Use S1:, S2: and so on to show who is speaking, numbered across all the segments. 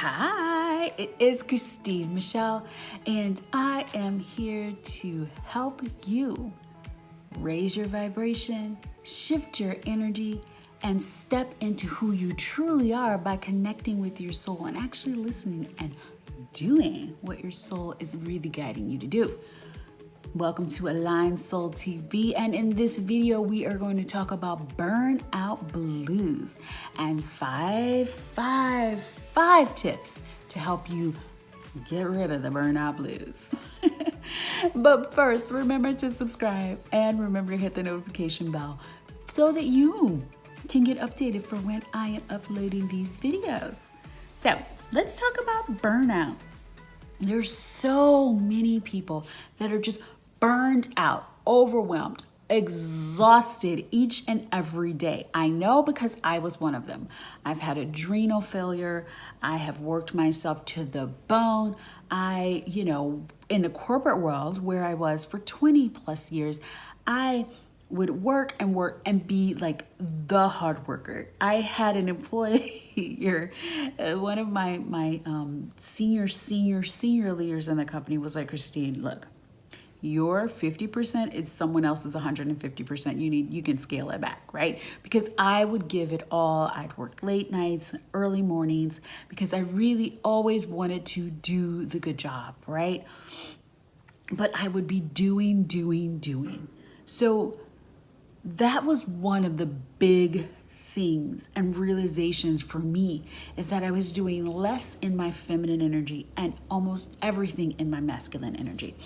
S1: Hi, it is Christine Michelle, and I am here to help you raise your vibration, shift your energy, and step into who you truly are by connecting with your soul and actually listening and doing what your soul is really guiding you to do. Welcome to AlignedSoul TV, and in this video we are going to talk about burnout blues and five tips to help you get rid of the burnout blues. But first, remember to subscribe and remember to hit the notification bell so that you can get updated for when I am uploading these videos. So let's talk about burnout. There's so many people that are just burned out, overwhelmed, exhausted each and every day. I know because I was one of them. I've had adrenal failure. I have worked myself to the bone. In the corporate world where I was for 20 plus years, I would work and be like the hard worker. I had an employee, one of my senior leaders in the company was like, Christine, look, your 50% is someone else's 150%. You can scale it back, right? Because I would give it all. I'd work late nights, early mornings, because I really always wanted to do the good job, right? But I would be doing. So that was one of the big things and realizations for me, is that I was doing less in my feminine energy and almost everything in my masculine energy.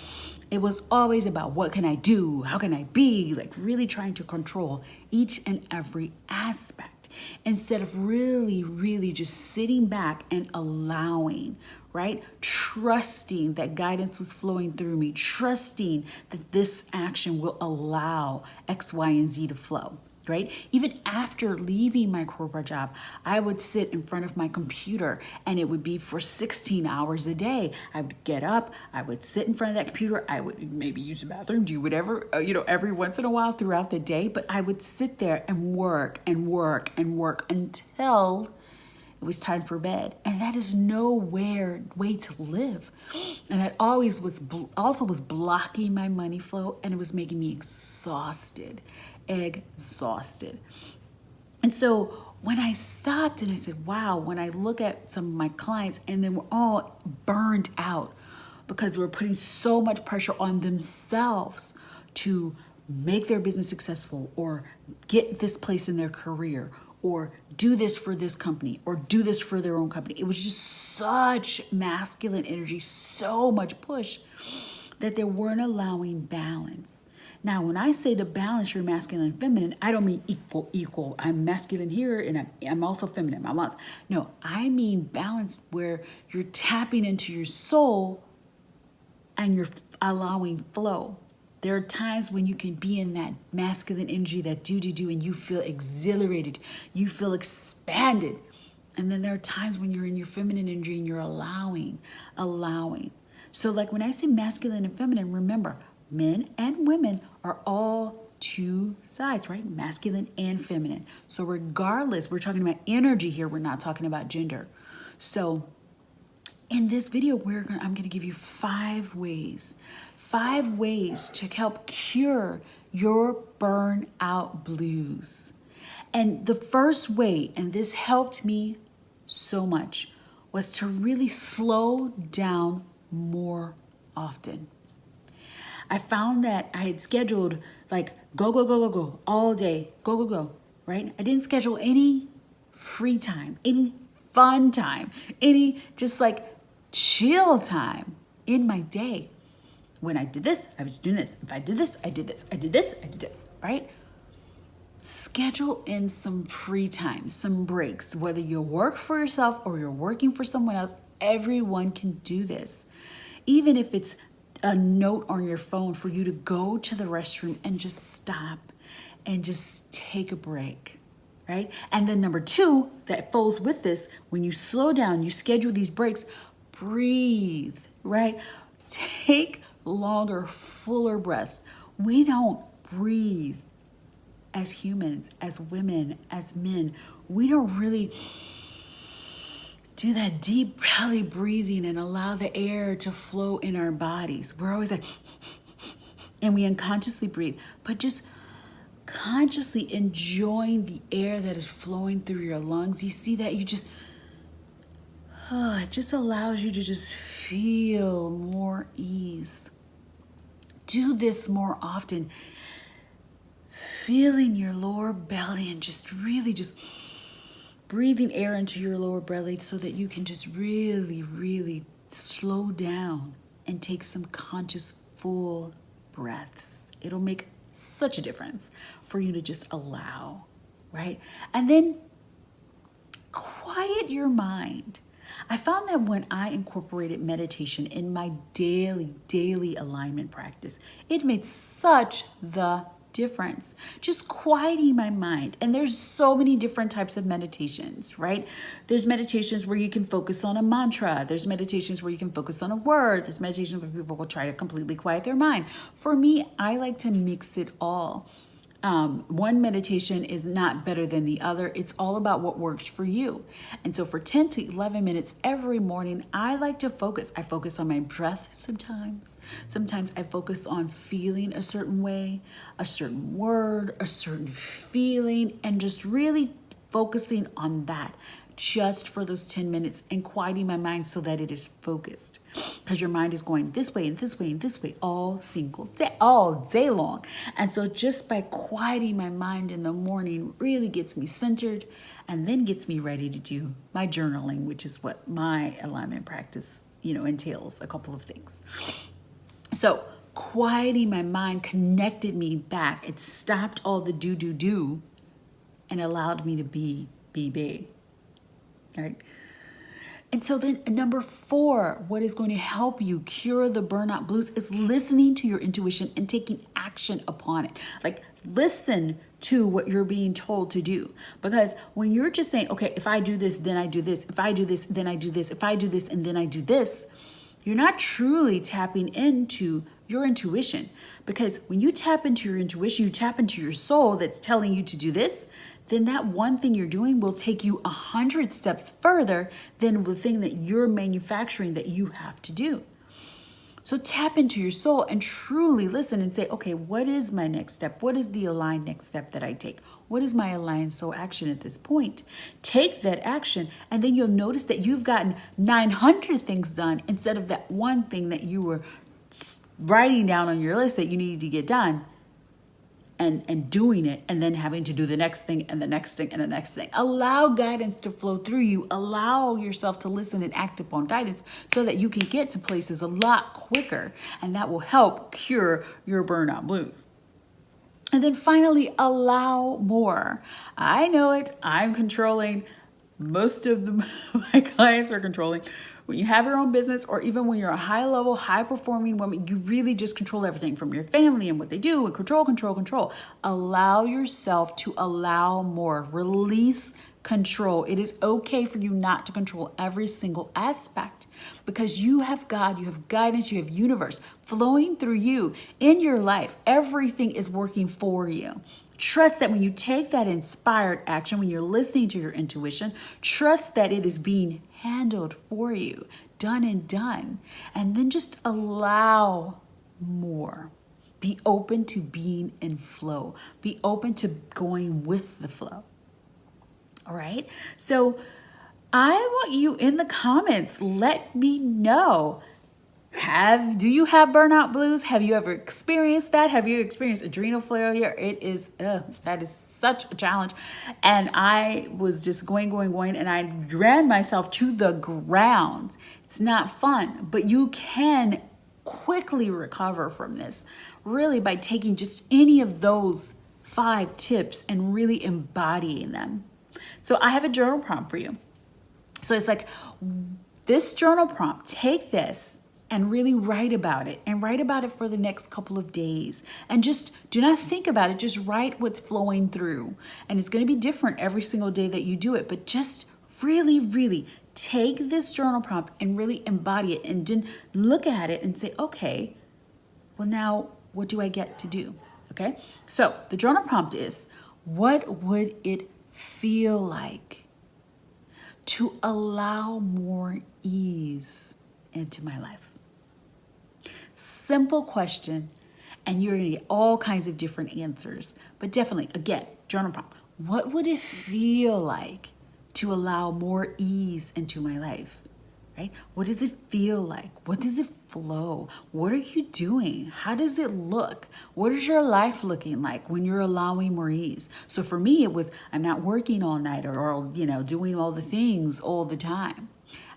S1: It was always about what can I do? How can I be? Like really trying to control each and every aspect instead of really just sitting back and allowing, right? Trusting that guidance was flowing through me, trusting that this action will allow X, Y, and Z to flow. Right? Even after leaving my corporate job, I would sit in front of my computer and it would be for 16 hours a day. I would get up, I would sit in front of that computer, I would maybe use the bathroom, do whatever, every once in a while throughout the day, but I would sit there and work until it was time for bed. And that is no way to live. And that always was also blocking my money flow, and it was making me exhausted. And so when I stopped and I said, wow, when I look at some of my clients and they were all burned out because they were putting so much pressure on themselves to make their business successful or get this place in their career or do this for this company or do this for their own company. It was just such masculine energy, so much push that they weren't allowing balance. Now, when I say to balance your masculine and feminine, I don't mean equal. I'm masculine here and I'm also feminine. No, I mean balance where you're tapping into your soul and you're allowing flow. There are times when you can be in that masculine energy, that do, and you feel exhilarated. You feel expanded. And then there are times when you're in your feminine energy and you're allowing. So like when I say masculine and feminine, remember, men and women are all two sides, right? Masculine and feminine. So regardless, we're talking about energy here. We're not talking about gender. So in this video, I'm going to give you 5 ways to help cure your burnout blues. And the first way, and this helped me so much, was to really slow down more often. I found that I had scheduled like go all day, go, right? I didn't schedule any free time, any fun time, any just like chill time in my day. When I did this, I was doing this. If I did this, I did this. I did this, right? Schedule in some free time, some breaks, whether you work for yourself or you're working for someone else, everyone can do this. Even if it's a note on your phone for you to go to the restroom and just stop and just take a break, right? And then number 2, that falls with this, when you slow down, you schedule these breaks, breathe, right? Take longer, fuller breaths. We don't breathe as humans, as women, as men. We don't really do that deep belly breathing and allow the air to flow in our bodies. We're always like, and we unconsciously breathe, but just consciously enjoying the air that is flowing through your lungs. You see that? It just allows you to just feel more ease. Do this more often. Feeling your lower belly and just really just breathing air into your lower belly so that you can just really, really slow down and take some conscious full breaths. It'll make such a difference for you to just allow, right? And then quiet your mind. I found that when I incorporated meditation in my daily alignment practice, it made such the difference. Just quieting my mind. And there's so many different types of meditations, right? There's meditations where you can focus on a mantra. There's meditations where you can focus on a word. There's meditations where people will try to completely quiet their mind. For me, I like to mix it all. One meditation is not better than the other. It's all about what works for you. And so for 10 to 11 minutes every morning, I like to focus. I focus on my breath sometimes. Sometimes I focus on feeling a certain way, a certain word, a certain feeling, and just really focusing on that just for those 10 minutes and quieting my mind so that it is focused. Because your mind is going this way and this way and this way all day long. And so just by quieting my mind in the morning really gets me centered and then gets me ready to do my journaling, which is what my alignment practice, entails a couple of things. So quieting my mind connected me back. It stopped all the do and allowed me to be big. Right? And so then number 4, what is going to help you cure the burnout blues is listening to your intuition and taking action upon it. Like listen to what you're being told to do. Because when you're just saying, okay, if I do this, then I do this. If I do this, then I do this. If I do this, and then I do this, you're not truly tapping into your intuition. Because when you tap into your intuition, you tap into your soul that's telling you to do this, then that one thing you're doing will take you 100 steps further than the thing that you're manufacturing that you have to do. So tap into your soul and truly listen and say, okay, what is my next step? What is the aligned next step that I take? What is my aligned soul action at this point? Take that action, and then you'll notice that you've gotten 900 things done instead of that one thing that you were writing down on your list that you needed to get done. And doing it, and then having to do the next thing and the next thing and the next thing. Allow guidance to flow through you. Allow yourself to listen and act upon guidance so that you can get to places a lot quicker, and that will help cure your burnout blues. And then finally, allow more. I know it. I'm controlling. Most of my clients are controlling. When you have your own business, or even when you're a high-level, high-performing woman, you really just control everything from your family and what they do, and control. Allow yourself to allow more. Release control. It is okay for you not to control every single aspect, because you have God, you have guidance, you have universe flowing through you in your life. Everything is working for you. Trust that when you take that inspired action, when you're listening to your intuition, trust that it is being handled for you, done. And then just allow more. Be open to being in flow. Be open to going with the flow. All right? So I want you in the comments, let me know. Do you have burnout blues? Have you ever experienced that? Have you experienced adrenal failure? That is such a challenge. And I was just going, and I ran myself to the ground. It's not fun, but you can quickly recover from this, really, by taking just any of those 5 tips and really embodying them. So I have a journal prompt for you. So it's like this journal prompt, take this and really write about it, and write about it for the next couple of days. And just do not think about it. Just write what's flowing through. And it's going to be different every single day that you do it. But just really take this journal prompt and really embody it, and then look at it and say, okay, well, now what do I get to do? Okay. So the journal prompt is, what would it feel like to allow more ease into my life? Simple question, and you're gonna get all kinds of different answers. But definitely, again, journal prompt. What would it feel like to allow more ease into my life? Right? What does it feel like? What does it flow? What are you doing? How does it look? What is your life looking like when you're allowing more ease? So for me, it was, I'm not working all night or doing all the things all the time.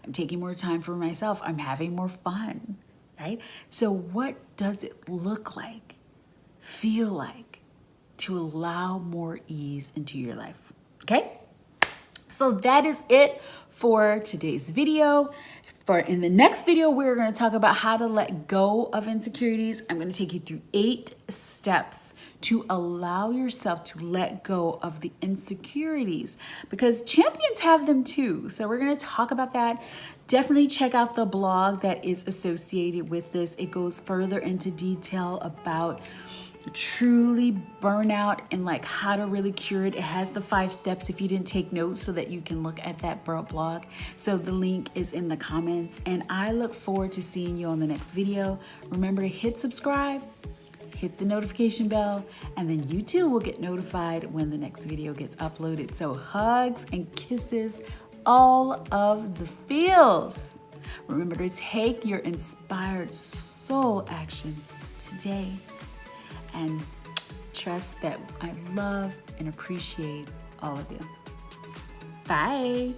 S1: I'm taking more time for myself. I'm having more fun, right? So what does it look like, feel like, to allow more ease into your life? Okay? So that is it for today's video. In the next video, we're going to talk about how to let go of insecurities. I'm going to take you through 8 steps to allow yourself to let go of the insecurities, because champions have them too. So we're going to talk about that. Definitely check out the blog that is associated with this. It goes further into detail about truly burnout and like how to really cure it. It has the 5 steps if you didn't take notes, so that you can look at that blog. So the link is in the comments, and I look forward to seeing you on the next video. Remember to hit subscribe, hit the notification bell, and then you too will get notified when the next video gets uploaded. So hugs and kisses, all of the feels. Remember to take your inspired soul action today. And trust that I love and appreciate all of you. Bye.